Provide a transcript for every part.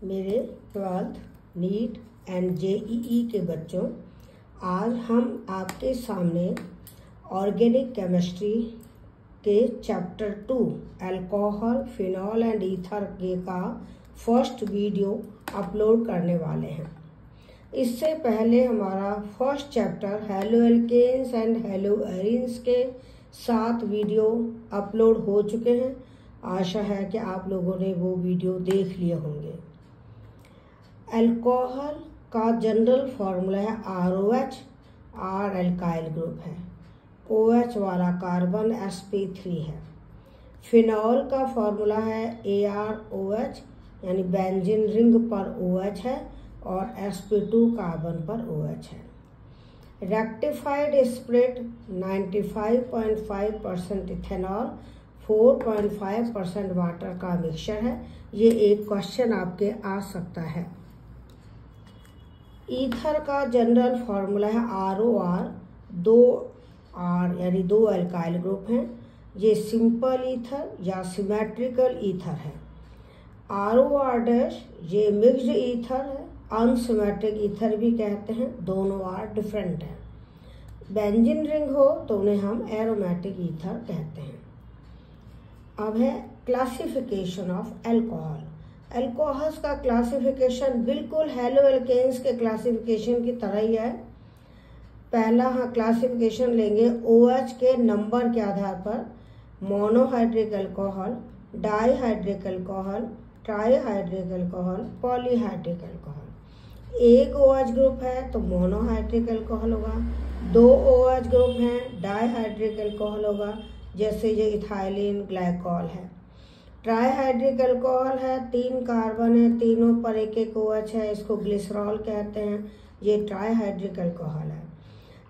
मेरे 12th neat and JEE के बच्चों, आज हम आपके सामने ऑर्गेनिक केमिस्ट्री के chapter 2 alcohol, phenol and ether के का फर्स्ट वीडियो अपलोड करने वाले हैं। इससे पहले हमारा first chapter hello alkenes and hello arenes के 7 वीडियो अपलोड हो चुके हैं। आशा है कि आप लोगों ने वो वीडियो देख लिए होंगे। अल्कोहल का जनरल फार्मूला है ROH, R एल्काइल ग्रुप है, OH वाला कार्बन sp3 है। फिनॉल का फार्मूला है ArOH यानी बेंजीन रिंग पर OH है और sp2 कार्बन पर OH है। रेक्टिफाइड स्प्रिट 95.5% इथेनॉल, 4.5% वाटर का मिक्सचर है। ये एक क्वेश्चन आपके आ सकता है। ईथर का जनरल फार्मूला है ROR, 2 R यानी 2 अल्काइल ग्रुप हैं। ये सिंपल ईथर या सिमेट्रिकल ईथर है। ROR डैश ये मिक्स्ड ईथर है, अनसिमेट्रिक ईथर भी कहते हैं, दोनों R डिफरेंट हैं। बेंजीन रिंग हो तो उन्हें हम एरोमेटिक ईथर कहते हैं। अब है क्लासिफिकेशन ऑफ अल्कोहल। अल्कोहल्स का क्लासिफिकेशन बिल्कुल हेलो एल्केन्स के क्लासिफिकेशन की तरह ही है। पहला क्लासिफिकेशन लेंगे OH के नंबर के आधार पर, monohydric alcohol, dihydric alcohol, trihydric alcohol, polyhydric alcohol. एक OH ग्रुप है तो मोनोहाइड्रिक अल्कोहल होगा, 2 OH ग्रुप हैं डाईहाइड्रिक अल्कोहल होगा, जैसे ये इथाइलिन ग्लाइकॉल है। ट्राईहाइड्रिक अल्कोहल है, 3 कार्बन है, तीनों पर एक OH है, इसको ग्लिसरॉल कहते हैं, ये ट्राईहाइड्रिक अल्कोहल है।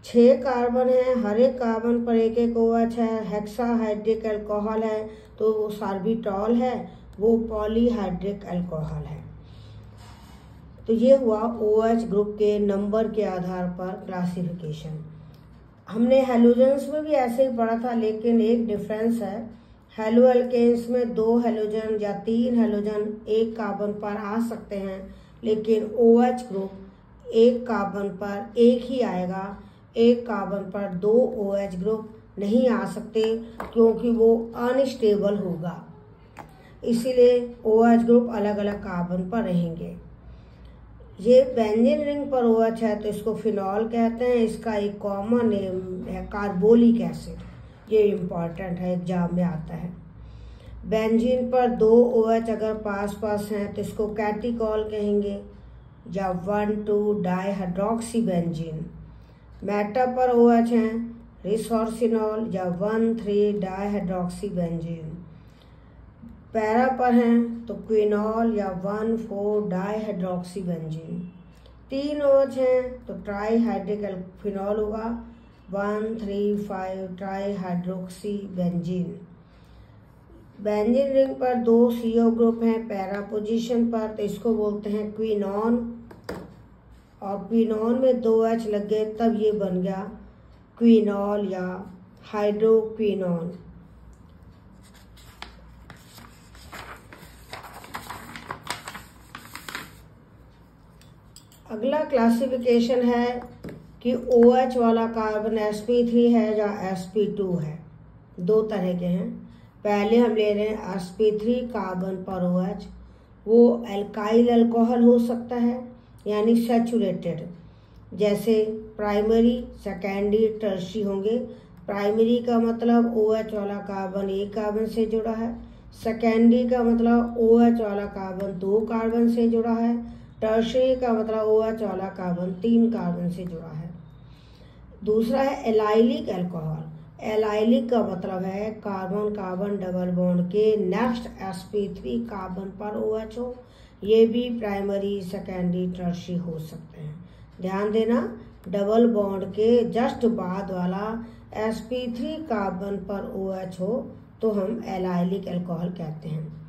6 कार्बन है, हर एक कार्बन पर एक OH है, हेक्साहाइड्रिक अल्कोहल है, तो वो सार्बिटॉल है, वो पॉलीहाइड्रिक अल्कोहल है। तो ये हुआ OH ग्रुप के नंबर के आधार पर क्लासिफिकेशन। हमने हेलोजेंस में भी ऐसे ही पढ़ा था, लेकिन एक डिफरेंस है। हेलो एल्केन्स में 2 हेलोजन या 3 हेलोजन एक कार्बन पर आ सकते हैं, लेकिन OH ग्रुप एक कार्बन पर एक ही आएगा, एक कार्बन पर 2 OH ग्रुप नहीं आ सकते क्योंकि वो अनस्टेबल होगा, इसीलिए OH ग्रुप अलग अलग कार्बन पर रहेंगे। ये बेंजीन रिंग पर OH है तो इसको फिनॉल कहते हैं। इसका एक कॉमन नेम है कार्बोलिक एसिड, ये इम्पॉर्टेंट है, एग्जाम में आता है। बेंजीन पर 2 OH अगर पास पास हैं तो इसको कैटिकॉल कहेंगे, या 1,2 डाईहाइड्रोक्सी बेंजीन। मेटा पर OH हैं रिसोर्सिनॉल या 1,3 डाईहाइड्रोक्सी बेंजीन। पैरा पर हैं तो क्विनॉल या 1,4 डाईहाइड्रोक्सी बेंजीन। 3 OH हैं तो ट्राईहाइड्रिक फिनॉल होगा, 1,3,5 ट्राईहाइड्रोक्सी बेंजीन। बेंजीन रिंग पर 2 CO ग्रुप हैं पैरा पोजीशन पर, तो इसको बोलते हैं क्विनॉन, और क्विनॉन में 2 H लग गए तब ये बन गया क्विनॉल या हाइड्रोक्विनॉन। अगला क्लासिफिकेशन है कि OH वाला कार्बन sp3 है या sp2 है। 2 तरह के हैं। पहले हम ले रहे हैं sp3 कार्बन पर OH, वो अल्काइल अल्कोहल हो सकता है यानी सैचुरेटेड, जैसे प्राइमरी, सेकेंडरी, टर्शी होंगे। प्राइमरी का मतलब OH वाला कार्बन एक कार्बन से जुड़ा है, सेकेंडरी का मतलब OH वाला कार्बन 2 कार्बन से जुड़ा है, टर्शरी का मतलब OH वाला कार्बन 3 कार्बन से जुड़ा है। दूसरा है एलाइलिक अल्कोहल। एलाइलिक का मतलब है कार्बन कार्बन डबल बॉन्ड के नेक्स्ट sp3 कार्बन पर OH हो। ये भी प्राइमरी, सेकेंडरी, टर्शरी हो सकते हैं। ध्यान देना, डबल बॉन्ड के जस्ट बाद वाला sp3 कार्बन पर OH हो तो हम एलाइलिक अल्कोहल कहते हैं।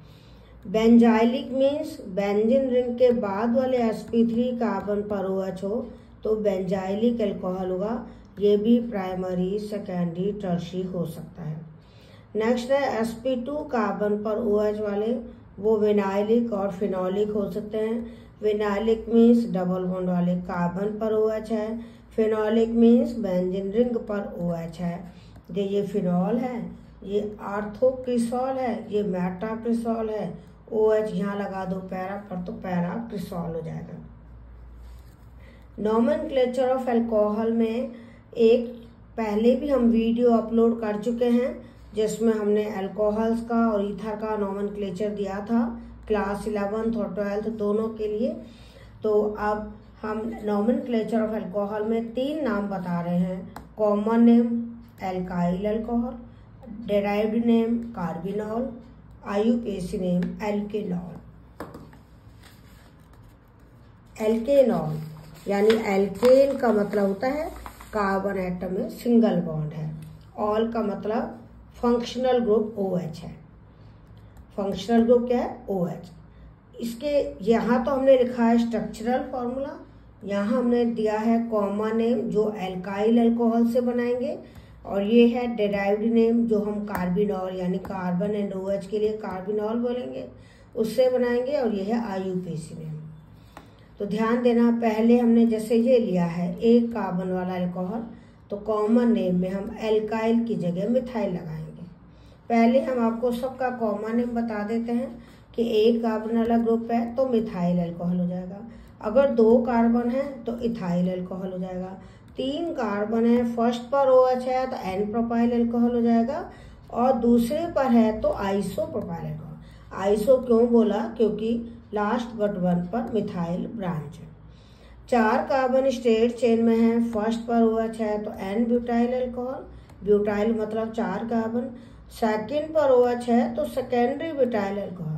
बेंजाइलिक मीन्स बेंजीन रिंग के बाद वाले sp3 कार्बन पर OH हो तो बेंजाइलिक अल्कोहल होगा। ये भी प्राइमरी, सेकेंडरी, टर्शरी हो सकता है। नेक्स्ट है sp2 कार्बन पर OH वाले, वो विनाइलिक और फिनोलिक हो सकते हैं। विनाइलिक मीन्स डबल बॉन्ड वाले कार्बन पर OH है, फिनोलिक मीन्स बेंजीन रिंग पर OH है। ये फिनॉल है, ये ऑर्थोक्रिसॉल है, ये मेटाक्रिसॉल है। OH यहाँ लगा दो पैरा पर तो पैराक्रिसॉल हो जाएगा। नॉमेनक्लेचर ऑफ अल्कोहल में एक पहले भी हम वीडियो अपलोड कर चुके हैं जिसमें हमने अल्कोहल्स का और ईथर का नॉमेनक्लेचर दिया था क्लास 11th और 12th दोनों के लिए। तो अब हम नॉमेनक्लेचर ऑफ अल्कोहल में 3 नाम बता रहे हैं। Common name alkyl alcohol, derived name carbinol, IUPAC name alkanol. Alkanol यानी एल्केन का मतलब होता है कार्बन एटम में सिंगल बॉन्ड है। ऑल का मतलब फंक्शनल ग्रुप OH है। फंक्शनल ग्रुप क्या है? OH। इसके यहाँ तो हमने लिखा है स्ट्रक्चरल फॉर्मूला, यहाँ हमने दिया है कॉमन नेम जो एल्काइल अल्कोहल से बनाएंगे, और ये है डेराइव्ड नेम जो हम कार्बिनॉल यानी कार्बन एंड OH के लिए कार्बिनॉल बोलेंगे उससे बनाएंगे, और ये है IUPAC नेम। तो ध्यान देना, पहले हमने जैसे ये लिया है एक कार्बन वाला अल्कोहल, तो कॉमन नेम में हम एल्काइल की जगह मिथाइल लगाएंगे। पहले हम आपको सबका कॉमन नेम बता देते हैं कि एक कार्बन वाला ग्रुप है तो मिथाइल अल्कोहल हो जाएगा, अगर 2 कार्बन है तो इथाइल अल्कोहल हो जाएगा, 3 कार्बन है फर्स्ट पर OH है तो N प्रोपाइल अल्कोहल हो जाएगा, और दूसरे पर है तो आइसो प्रोपाइल अल्कोहल। आइसो क्यों बोला? क्योंकि लास्ट बट 1 पर मिथाइल ब्रांच है। 4 कार्बन स्ट्रेट चेन में है, फर्स्ट पर OH है तो N ब्यूटाइल अल्कोहल, ब्यूटाइल मतलब 4 कार्बन, सेकंड पर OH है तो सेकेंडरी ब्यूटाइल अल्कोहल।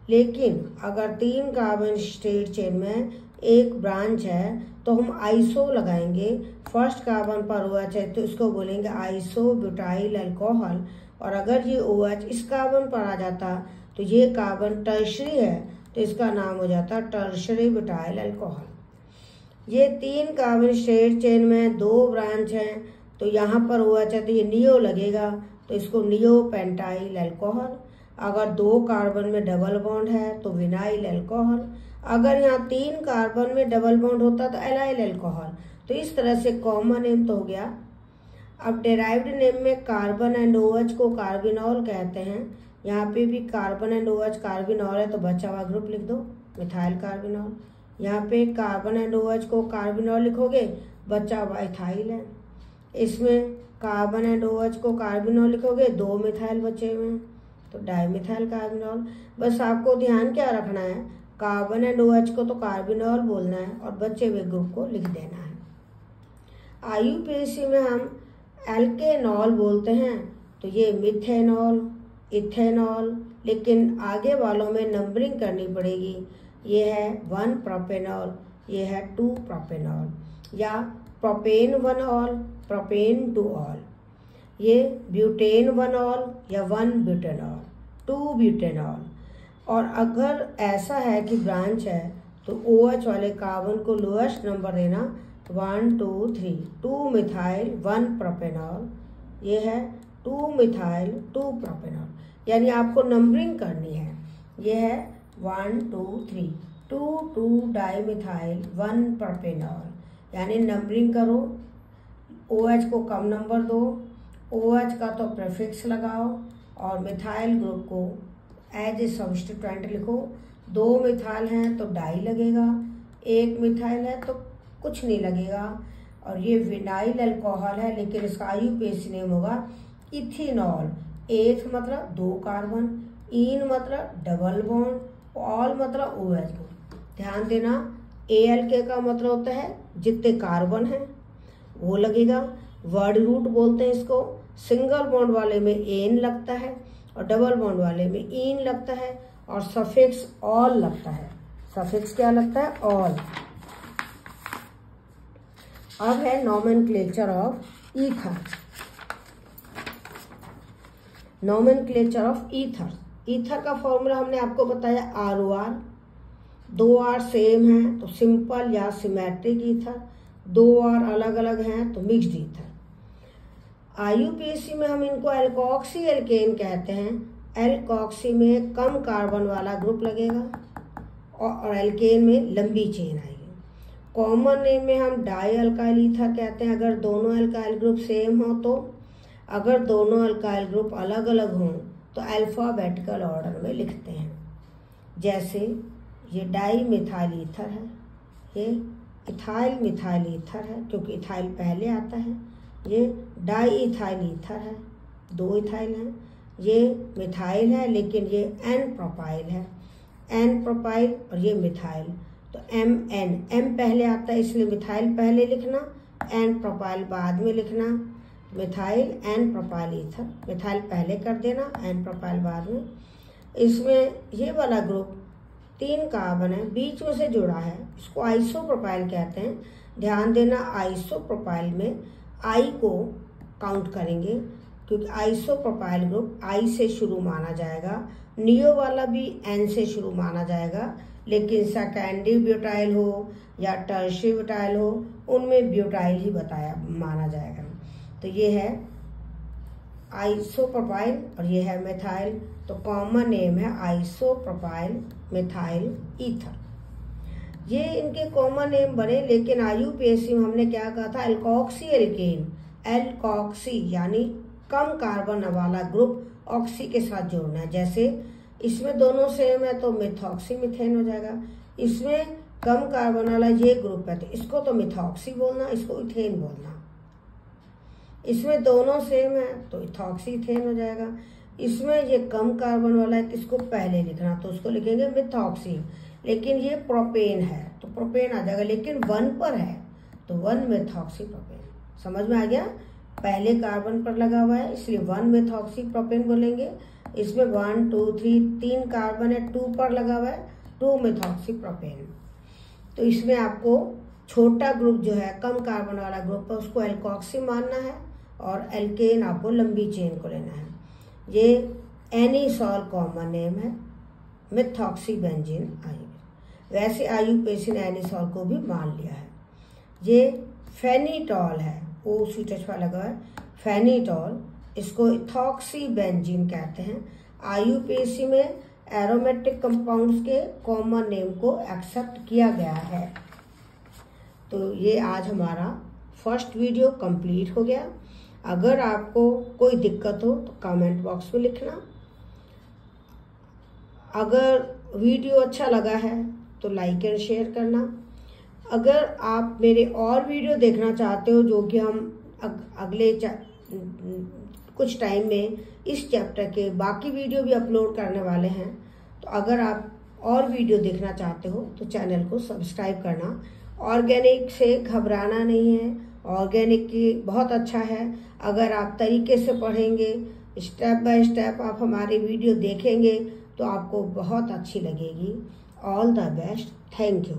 लेकिन अगर 3 कार्बन स्ट्रेट चेन में एक ब्रांच है तो हम आइसो लगाएंगे, फर्स्ट कार्बन पर OH है तो इसको बोलेंगे आइसो ब्यूटाइल अल्कोहल, और अगर ये OH इस कार्बन पर आ जाता तो ये कार्बन टर्शरी है तो इसका नाम हो जाता टर्शरी ब्यूटाइल अल्कोहल। ये 3 कार्बन स्ट्रेट चेन में 2 ब्रांच हैं तो यहाँ पर OH है तो ये नियो लगेगा तो इसको नियो पेंटाइल अल्कोहल। अगर 2 कार्बन में डबल बॉन्ड है तो विनाइल अल्कोहल, अगर यहाँ 3 कार्बन में डबल बॉन्ड होता तो एलाइल अल्कोहल। तो इस तरह से कॉमन नेम तो हो गया। अब डेराइव्ड नेम में कार्बन एंड OH को कार्बिनॉल कहते हैं, यहाँ पे भी कार्बन एंड OH कार्बिनॉल है तो बचा हुआ ग्रुप लिख दो मिथाइल कार्बिनॉल। यहाँ पे कार्बन एंड OH को कार्बिनॉल लिखोगे, बचा हुआ इथाइल है। इसमें कार्बन एंड OH को कार्बिनॉल लिखोगे, 2 मिथाइल बचे हुए हैं तो डाइमिथाइल कार्बिनॉल। बस आपको ध्यान क्या रखना है, कार्बन एंड OH को तो कार्बिनॉल बोलना है और बचे हुए ग्रुप को लिख देना है। IUPAC में हम एल्केनॉल बोलते हैं तो ये मिथेनॉल, इथेनॉल, लेकिन आगे वालों में नंबरिंग करनी पड़ेगी। ये है 1 प्रोपेनॉल, ये है 2 प्रोपेनॉल, या प्रोपेन 1 ऑल, प्रोपेन 2 ऑल, ये ब्यूटेन 1 ऑल या 1 ब्यूटेनॉल, 2 ब्यूटेनॉल। और अगर ऐसा है कि ब्रांच है तो OH वाले कार्बन को लोएस्ट नंबर देना, 1 2 3, 2 मिथाइल 1 प्रोपेनॉल, ये है 2 मिथाइल 2 प्रोपेनॉल, यानी आपको नंबरिंग करनी है। ये है 1 2 3, 2 2 डाइमिथाइल 1 प्रोपेनॉल, यानी नंबरिंग करो। OH को कम नंबर दो, OH का तो प्रीफिक्स लगाओ और मिथाइल ग्रुप को एज ए सब्स्टिट्यूएंट लिखो। 2 मिथाइल हैं तो डाई लगेगा, 1 मिथाइल है तो कुछ नहीं लगेगा। और ये विनाइल अल्कोहल है लेकिन इसका IUPAC नेम होगा इथेनॉल। एथ मतलब 2 कार्बन, इन मतलब डबल बॉन्ड, ऑल मतलब OH ग्रुप। ध्यान देना, ALK का मतलब होता है जितने कार्बन हैं वो लगेगा। वर्ड रूट बोलते हैं इसको। सिंगल बॉन्ड वाले में एन लगता है और डबल बॉन्ड वाले में इन लगता है, और सफिक्स ऑल लगता है। सफिक्स क्या लगता है? ऑल। अब है nomenclature of ether. Nomenclature of ether. Ether का फॉर्मूला हमने आपको बताया ROR। 2 R सेम है तो सिंपल या सिमेट्रिक ईथर, 2 R अलग अलग हैं तो मिक्स्ड ईथर। IUPAC में हम इनको एल्कोक्सी एल्केन कहते हैं एल्कोक्सी में कम कार्बन वाला ग्रुप लगेगा और एल्केन में लंबी चेन आएगी। कॉमन नेम में हम डाई अल्काइल ईथर कहते हैं अगर दोनों अल्काइल ग्रुप सेम हो तो। अगर दोनों अल्काइल ग्रुप अलग अलग हों तो अल्फ़ाबेटिकल ऑर्डर में लिखते हैं। जैसे ये डाई मिथाइल ईथर है, ये इथाइल मिथाइल ईथर है क्योंकि इथाइल पहले आता है। ये डाई इथाइल ईथर है, 2 इथाइल हैं। ये मिथाइल है लेकिन ये एन प्रोपाइल है, एन प्रोपाइल और ये मिथाइल। तो एम पहले आता है इसलिए मिथाइल पहले लिखना, एन प्रोपाइल बाद में लिखना। Methyl n propyl ether, methyl पहले कर देना, एन प्रोपाइल बाद में। इसमें ये वाला ग्रुप 3 कार्बन है, बीच में से जुड़ा है, इसको आइसोप्रोपाइल कहते हैं। ध्यान देना आइसोप्रोपाइल में आई को काउंट करेंगे क्योंकि आइसोप्रोपाइल ग्रुप आई से शुरू माना जाएगा। नियो वाला भी एन से शुरू माना जाएगा, लेकिन सेकेंडरी ब्यूटाइल हो या टर्शियरी ब्यूटाइल हो उनमें ब्यूटाइल ही माना जाएगा। तो ये है आइसोप्रोपाइल और ये है मिथाइल। तो कॉमन नेम है आइसोप्रोपाइल मिथाइल ईथर। ये इनके कॉमन नेम बने, लेकिन IUPAC में हमने क्या कहा था, एल्कोक्सी एल्केन, एल्कोक्सी यानी कम कार्बन वाला ग्रुप ऑक्सी के साथ जोड़ना है। जैसे इसमें दोनों सेम है तो मिथॉक्सी मिथेन हो जाएगा। इसमें कम कार्बन वाला ये ग्रुप है तो इसको तो मिथॉक्सी बोलना, इसको इथेन बोलना। इसमें दोनों सेम है तो इथॉक्सी इथेन हो जाएगा। इसमें ये कम कार्बन वाला है तो इसको पहले लिखना, तो उसको लिखेंगे मिथॉक्सी। लेकिन ये प्रोपेन है तो प्रोपेन आ जाएगा, लेकिन 1 पर है तो 1 मिथॉक्सी प्रोपेन। समझ में आ गया, पहले कार्बन पर लगा हुआ है इसलिए 1 मिथॉक्सी प्रोपेन बोलेंगे। इसमें 1 2 3 कार्बन है, 2 पर लगा हुआ है, 2 मिथॉक्सी प्रोपेन। तो इसमें आपको छोटा ग्रुप जो है कम कार्बन वाला ग्रुप है उसको एल्कोक्सी मानना है और एल्केन आपको लंबी चेन को लेना है। ये एनीसॉल कॉमन नेम है, मिथॉक्सी बेंजीन आई। वैसे IUPAC ने एनीसॉल को भी मान लिया है। ये फेनिटॉल है, ओ स्वीटच वाला लगा है फेनिटॉल, इसको इथॉक्सी बेंजीन कहते हैं। IUPAC में एरोमेटिक कंपाउंड्स के कॉमन नेम को एक्सेप्ट किया गया है। तो ये आज हमारा फर्स्ट वीडियो कंप्लीट हो गया। अगर आपको कोई दिक्कत हो तो कमेंट बॉक्स में लिखना। अगर वीडियो अच्छा लगा है तो लाइक एंड शेयर करना। अगर आप मेरे और वीडियो देखना चाहते हो जो कि हम अगले कुछ टाइम में इस चैप्टर के बाकी वीडियो भी अपलोड करने वाले हैं, तो अगर आप और वीडियो देखना चाहते हो तो चैनल को सब्सक्राइब करना। ऑर्गेनिक से घबराना नहीं है, ऑर्गेनिक की बहुत अच्छा है। अगर आप तरीके से पढ़ेंगे, स्टेप बाय स्टेप आप हमारे वीडियो देखेंगे तो आपको बहुत अच्छी लगेगी। All the best, thank you.